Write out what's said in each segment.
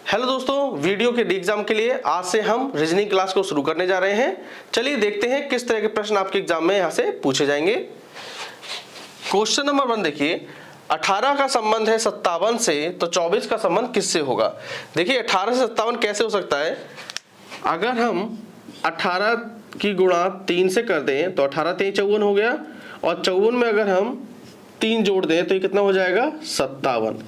Hello दोस्तों, video के exam के लिए आज से हम रीजनिंग क्लास को शुरू करने जा रहे हैं। चलिए देखते हैं किस तरह के प्रश्न आपके एग्जाम में यहां से पूछे जाएंगे। क्वेश्चन नंबर 1 देखिए, 18 का संबंध है 57 से, तो 24 का संबंध किससे होगा। देखिए 18 से 57 कैसे हो सकता है। अगर हम 18 की गुणा 3 से कर दें तो 18 3 54 हो गया, और 54 में अगर हम 3 जोड़ दें तो ये कितना हो जाएगा 57।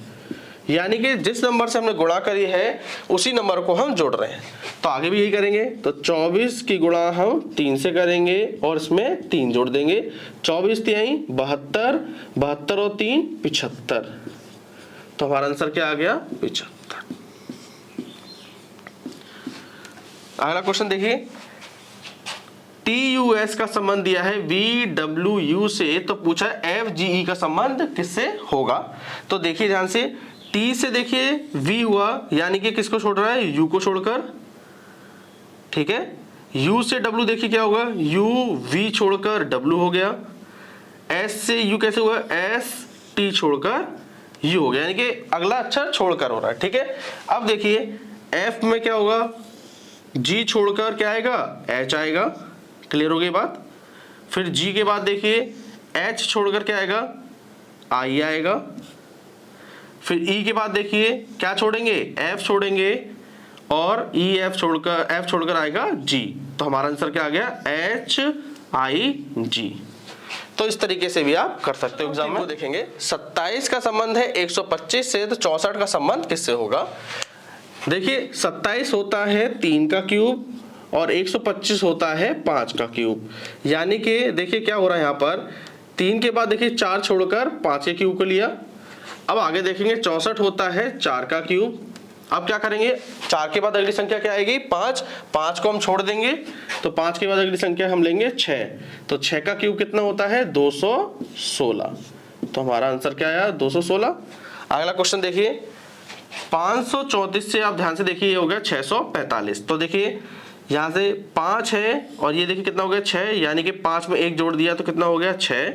यानी कि जिस नंबर से हमने गुणा करी है उसी नंबर को हम जोड़ रहे हैं। तो आगे भी यही करेंगे। तो 24 की गुणा हम 3 से करेंगे और इसमें 3 जोड़ देंगे। 24 तिहाई 72, 72 और 3 75। तो हमारा आंसर क्या आ गया 75। अगला क्वेश्चन देखिए, TUS का संबंध दिया है VWU से, तो पूछा FGE का संबंध किससे होगा। तो देखिए ध्यान से, T से देखिए V हुआ, यानी कि किसको छोड़ रहा है U को छोड़कर, ठीक है। U से W देखिए क्या होगा, U V छोड़कर W हो गया। S से U कैसे हुआ, S T छोड़कर U हो गया, यानी कि अगला अक्षर छोड़कर हो रहा है, ठीक है। अब देखिए F में क्या होगा, G छोड़कर क्या आएगा H आएगा, क्लियर हो गई बात। फिर G के बाद देखिए H छोड़कर क्या आएगा I आएगा। फिर E के बाद देखिए क्या छोड़ेंगे F छोड़ेंगे, और F छोड़कर आएगा G। तो हमारा आंसर क्या आ गया HIG। तो इस तरीके से भी आप कर सकते हो एग्जाम में। देखेंगे 27 का संबंध है 125 से, तो 64 का संबंध किससे होगा। देखिए 27 होता है 3 का क्यूब और 125 होता है 5 का क्यूब। यानी कि देखिए क्या हो रहा है यहाँ पर, 3 के बाद देखिए 4 छोड़कर 5 के क्यूब को लिया। अब आगे देखेंगे 64 होता है 4 का क्यूब। अब क्या करेंगे, 4 के बाद अगली संख्या क्या आएगी 5, 5 को हम छोड़ देंगे, तो 5 के बाद अगली संख्या हम लेंगे 6। तो 6 का क्यूब कितना होता है 216। तो हमारा आंसर क्या आया 216। अगला क्वेश्चन देखिए, 534 से आप ध्यान से देखिए ये हो गया 645। तो देखिए यहाँ से 5 है और ये देखिए कितना हो गया 6, यानी कि 5 में 1 जोड़ दिया तो कितना हो गया 6।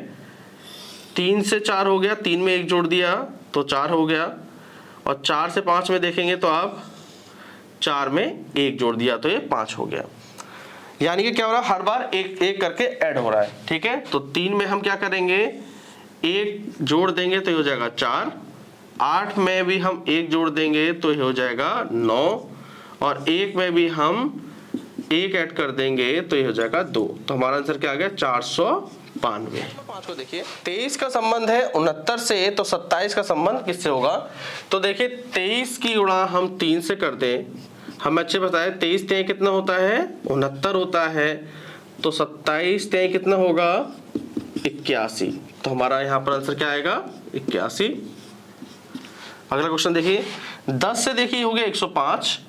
3 से 4 हो गया, 3 में 1 जोड़ दिया तो 4 हो गया, और 4 से 5 में देखेंगे तो आप 4 में 1 जोड़ दिया तो ये 5 हो गया। यानी कि क्या हो रहा है, हर बार एक एक करके ऐड हो रहा है, ठीक है। तो 3 में हम क्या करेंगे 1 जोड़ देंगे तो ये हो जाएगा 4। 8 में भी हम 1 जोड़ देंगे तो ये हो जाएगा 9, और 1 में भी हम 1 ऐड कर देंगे तो ये हो जाएगा 2। तो हमारा आंसर क्या आ गया 492। 5 को देखिए, 23 का संबंध है 69 से, तो 27 का संबंध किससे होगा। तो देखिए 23 की गुणा हम 3 से कर दें, हम अच्छे बताए 23 तिहाई कितना होता है 69 होता है, तो 27 तिहाई कितना होगा 81। तो हमारा यहाँ पर आंसर क्या आएगा 81। अगला क्वेश्चन देखिए, 10 से देखिए हो गया 105,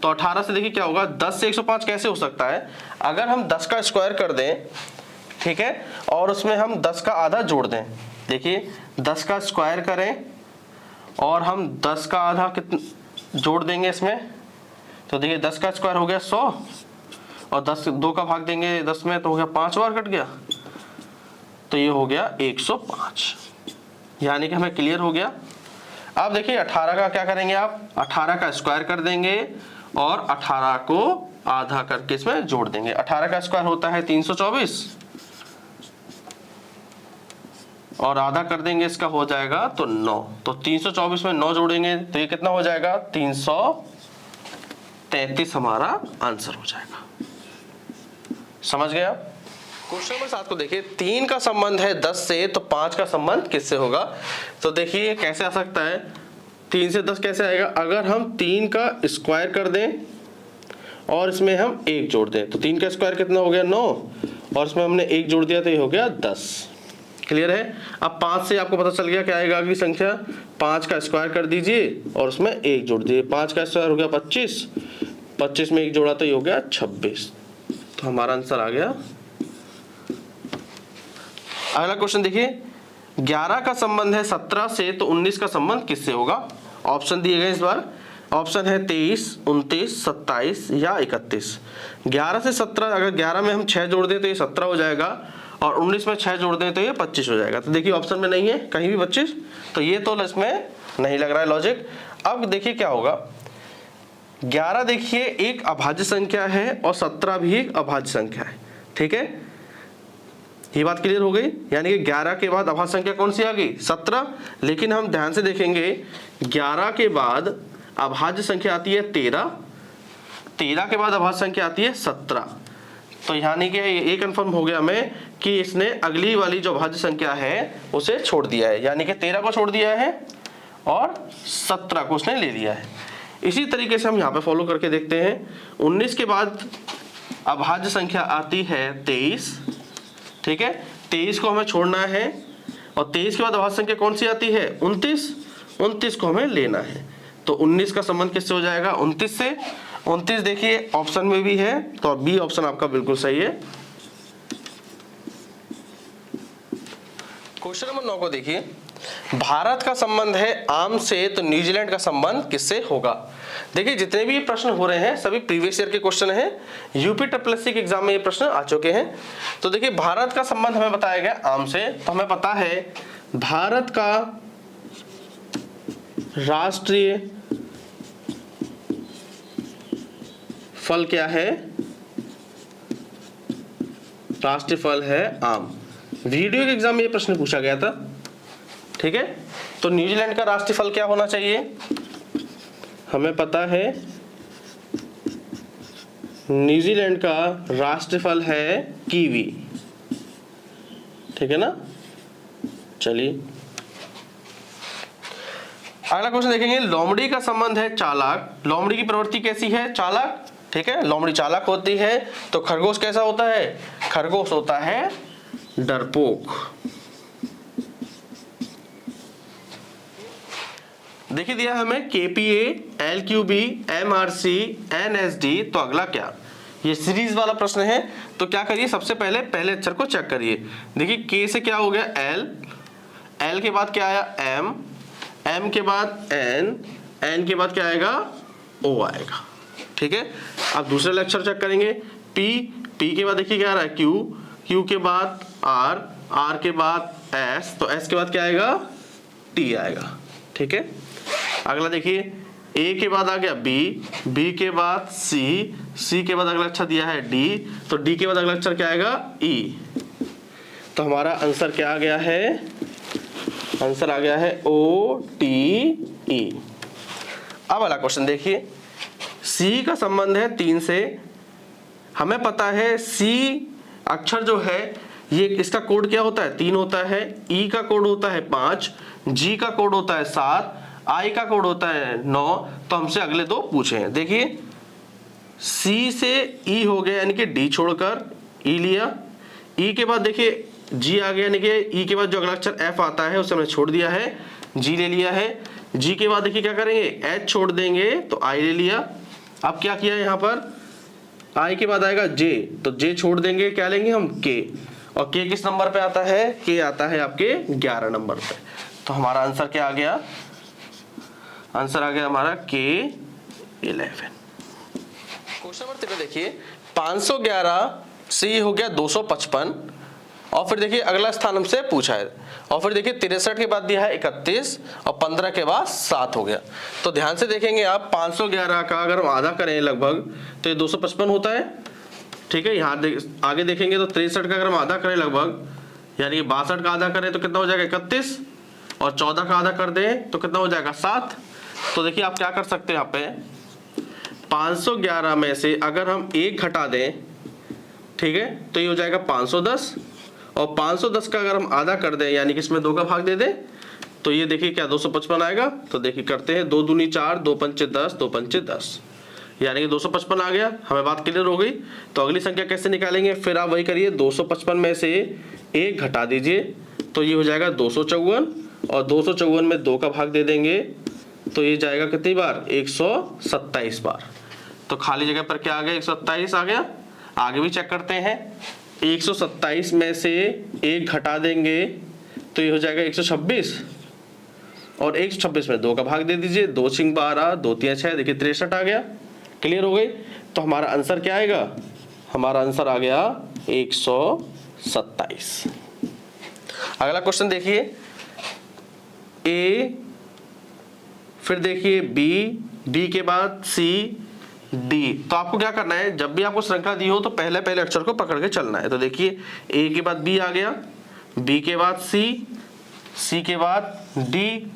तो 18 से देखिए क्या होगा, 10 से 105 कैसे हो सकता है। अगर हम 10 का स्क्वायर कर दें, ठीक है, और उसमें हम 10 का आधा जोड़ दें। देखिए 10 का स्क्वायर करें और हम 10 का आधा कितना जोड़ देंगे इसमें, तो देखिए 10 का स्क्वायर हो गया 100, और 10 2 का भाग देंगे 10 में तो हो गया 5 बार कट गया, तो ये हो गया 105। यानी कि हमें क्लियर हो गया। अब देखिए 18 का क्या करेंगे, आप 18 का स्क्वायर कर देंगे और 18 को आधा करके इसमें जोड़ देंगे। 18 का स्क्वायर होता है 324, और आधा कर देंगे इसका हो जाएगा तो 9। तो 324 में 9 जोड़ेंगे तो ये कितना हो जाएगा 333 हमारा आंसर हो जाएगा। समझ गए आप। क्वेश्चन नंबर 7 को देखिए, 3 का संबंध है 10 से, तो 5 का संबंध किससे होगा। तो देखिए कैसे आ सकता है, 3 से 10 कैसे आएगा, अगर हम 3 का स्क्वायर कर दें और इसमें हम 1 जोड़ दें, तो 3 का स्क्वायर कितना हो गया 9, और इसमें हमने 1 जोड़ दिया तो ये हो गया 10। क्लियर है। अब 5 से आपको पता चल गया क्या आएगा अगली संख्या, 5 का स्क्वायर कर दीजिए और उसमें 1 जोड़ दीजिए। 5 का स्क्वायर हो गया 25, 25 में 1 जोड़ा तो ये हो गया 26। तो हमारा आंसर आ गया। अगला क्वेश्चन देखिए, 11 का संबंध है 17 से, तो 19 का संबंध किससे होगा। ऑप्शन दिए गए इस बार, ऑप्शन है 23, 29, 27 या 31। 11 से 17, अगर 11 में हम 6 जोड़ दें तो ये 17 हो जाएगा, और 19 में 6 जोड़ दें तो ये 25 हो जाएगा। तो देखिए ऑप्शन में नहीं है कहीं भी 25, तो ये तो इसमें नहीं लग रहा है लॉजिक। अब देखिए क्या होगा, 11 देखिए एक अभाज्य संख्या है और 17 भी एक अभाज्य संख्या है। ठीक है, ये बात क्लियर हो गई। यानी कि 11 के बाद अभाज्य संख्या कौन सी आ गई? 17। लेकिन हम ध्यान से देखेंगे 11 के बाद अभाज्य संख्या आती है 13, 13 के बाद अभाज्य संख्या आती है 17। तो यानी कि ये कंफर्म हो गया हमें कि इसने अगली वाली जो अभाज्य संख्या है उसे छोड़ दिया है, यानी कि 13 को छोड़ दिया है और 17 को उसने ले लिया है। इसी तरीके से हम यहाँ पे फॉलो करके देखते हैं। 19 के बाद अभाज्य संख्या आती है 23। ठीक है, 23 को हमें छोड़ना है और 23 के बाद अभाज्य संख्या कौन सी आती है? 29। 29 को हमें लेना है। तो 19 का संबंध किससे हो जाएगा? 29 से। 29 देखिए ऑप्शन में भी है, तो बी ऑप्शन आपका बिल्कुल सही है। क्वेश्चन नंबर 9 को देखिए, भारत का संबंध है आम से, तो न्यूजीलैंड का संबंध किससे होगा? देखिए जितने भी प्रश्न हो रहे हैं सभी प्रीवियस ईयर के क्वेश्चन हैं, यूपी ट्रिपलएससी के एग्जाम में ये प्रश्न आ चुके हैं। तो देखिए भारत का संबंध हमें बताया गया आम से, तो हमें पता है भारत का राष्ट्रीय फल क्या है? राष्ट्रीय फल है आम। वीडियो के एग्जाम में ये प्रश्न पूछा गया था। ठीक है, तो न्यूजीलैंड का राष्ट्रीय फल क्या होना चाहिए? हमें पता है न्यूजीलैंड का राष्ट्रीय फल है कीवी। ठीक है ना। चलिए अगला क्वेश्चन देखेंगे। लोमड़ी का संबंध है चालाक। लोमड़ी की प्रवृत्ति कैसी है? चालाक। ठीक है, लोमड़ी चालाक होती है। तो खरगोश कैसा होता है? खरगोश होता है डरपोक। देखिए दिया हमें KPA, LQB, MRC, NSD। तो अगला क्या? ये सीरीज वाला प्रश्न है। तो क्या करिए, सबसे पहले पहले अक्षर को चेक करिए। देखिए K से क्या हो गया? L, L के बाद क्या आया? M, M के बाद N, N के बाद क्या आएगा? O आएगा। ठीक है, अब दूसरे लेक्चर चेक करेंगे। P, P के बाद देखिए क्या आ रहा है? Q, Q के बाद R, R के बाद S, तो S के बाद क्या आएगा? T आएगा। ठीक है, अगला देखिए A के बाद आ गया B, B के बाद C, C के बाद अगला अक्षर दिया है D, तो D के बाद अगला अक्षर क्या आएगा? E। तो हमारा आंसर क्या आ गया है? आंसर आ गया है OTE। अब वाला क्वेश्चन देखिए, C का संबंध है 3 से। हमें पता है C अक्षर जो है ये इसका कोड क्या होता है? 3 होता है। E का कोड होता है 5, G का कोड होता है 7, I का कोड होता है 9। तो हमसे अगले दो पूछे हैं। देखिए C से E हो गया, यानी कि D छोड़कर E लिया। E के बाद देखिए G आ गया, यानी कि E के बाद जो अगला अक्षर F आता है उसे हमने छोड़ दिया है, G ले लिया है। G के बाद देखिए क्या करेंगे? H छोड़ देंगे, तो I ले लिया। अब क्या किया यहाँ पर? I के बाद आएगा J, तो J छोड़ देंगे, क्या लेंगे हम? K। और K किस नंबर पे आता है? K आता है आपके 11 नंबर पे। तो हमारा आंसर क्या आ गया? आंसर आ गया हमारा K11। क्वेश्चन नंबर 3 देखिए, 511 से ये हो गया 255। और फिर देखिए अगला स्थान हमसे पूछा है, और फिर देखिए 63 के बाद दिया है 31 और 15 के बाद 7 हो गया। तो ध्यान से देखेंगे आप, 511 का अगर हम आधा करें लगभग तो ये 255 होता है। ठीक है, यहाँ आगे देखेंगे तो 63 का अगर हम आधा करें लगभग, यानी कि 62 का आधा करें तो कितना हो जाएगा? 31, और 14 का आधा कर दें तो कितना हो जाएगा? 7। तो देखिए आप क्या कर सकते हैं, यहाँ पे 511 में से अगर हम 1 घटा दें, ठीक है, तो ये हो जाएगा 510, और 510 का अगर हम आधा कर दें, यानी कि इसमें 2 का भाग दे दें, तो ये देखिए क्या 255 आएगा। तो देखिए करते हैं, 2 दूनी 4, 2 पंचे 10, 2 पंचे 10, यानी कि 255 आ गया। हमें बात क्लियर हो गई। तो अगली संख्या कैसे निकालेंगे? फिर आप वही करिए, 255 में से 1 घटा दीजिए, तो ये हो जाएगा 254, और 254 में 2 का भाग दे देंगे, तो ये जाएगा कितनी बार? 127 बार। तो खाली जगह पर क्या आ गया? 127 आ गया। आगे भी चेक करते हैं, 127 में से 1 घटा देंगे तो ये हो जाएगा 126, और 126 में 2 का भाग दे दीजिए, 2 6 12, 2 3 6, देखिए 63 आ गया। क्लियर हो गई। तो हमारा आंसर क्या आएगा? हमारा आंसर आ गया 127। अगला क्वेश्चन देखिए, A, फिर देखिए B, B के बाद C, डी। तो आपको क्या करना है, जब भी आपको श्रृंखला दी हो तो पहले पहले अक्षर को पकड़ के चलना है। तो देखिए ए के बाद बी आ गया, बी के बाद सी, सी के बाद डी,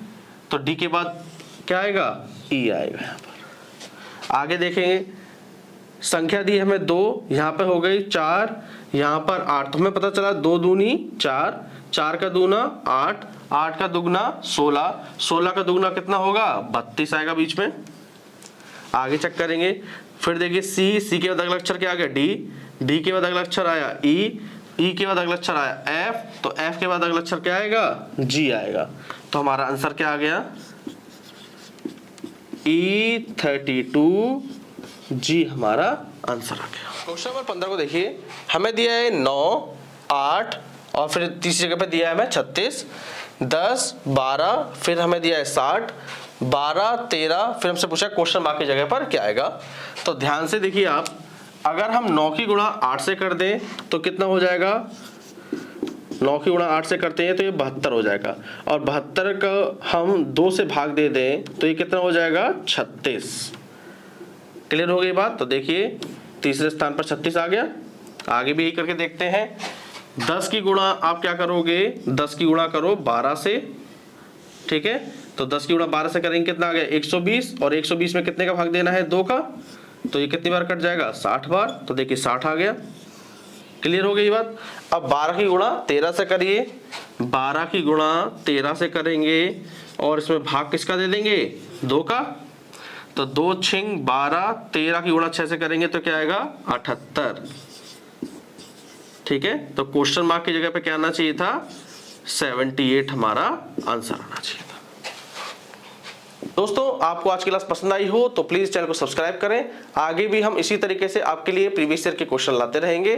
तो डी के बाद क्या आएगा, ई आएगा। यहाँ पर आगे देखेंगे, संख्या दी हमें 2, यहाँ पे हो गई 4, यहाँ पर 8, तो हमें पता चला 2 दूनी 4, 4 का दूना 8, 8 का दुगना 16, 16 का दुगना कितना होगा, 32 आएगा बीच में। आगे चेक करेंगे, फिर देखिए सी, सी के बाद अगला अक्षर क्या आ गया, डी, डी के बाद अगला अक्षर आया ई, ई के बाद अगला अक्षर आया एफ, तो एफ के बाद अगला अक्षर क्या आएगा, जी आएगा। तो हमारा आंसर क्या आ गया, E32 जी हमारा आंसर आ गया। क्वेश्चन नंबर 15 को देखिए, हमें दिया है 9, 8 और फिर तीसरी जगह पे दिया है हमें 36, 10, 12, फिर हमें दिया है 60, 12, 13, फिर हमसे पूछा क्वेश्चन मार्क की जगह पर क्या आएगा। तो ध्यान से देखिए आप, अगर हम 9 की गुणा 8 से कर दें तो कितना हो जाएगा, 9 की गुणा 8 से करते हैं तो ये 72 हो जाएगा, और 72 का हम 2 से भाग दे दें तो ये कितना हो जाएगा, 36। क्लियर हो गई बात। तो देखिए तीसरे स्थान पर 36 आ गया। आगे भी यही करके देखते हैं, 10 की गुणा आप क्या करोगे, 10 की गुणा करो 12 से, ठीक है। तो 10 की गुणा 12 से करेंगे कितना आ गया, 120, और 120 में कितने का भाग देना है, 2 का, तो ये कितनी बार कट जाएगा, 60 बार। तो देखिए 60 आ गया। क्लियर हो गई बात। अब 12 की गुणा 13 से करिए, 12 की गुणा 13 से करेंगे और इसमें भाग किसका दे देंगे, 2 का, तो 2 छिंग 12, 13 की गुणा 6 से करेंगे तो क्या आएगा, 78। ठीक है, तो क्वेश्चन मार्क की जगह पे क्या आना चाहिए था, 78 हमारा आंसर आना चाहिए था। दोस्तों आपको आज की क्लास पसंद आई हो तो प्लीज चैनल को सब्सक्राइब करें। आगे भी हम इसी तरीके से आपके लिए प्रीवियस ईयर के क्वेश्चन लाते रहेंगे।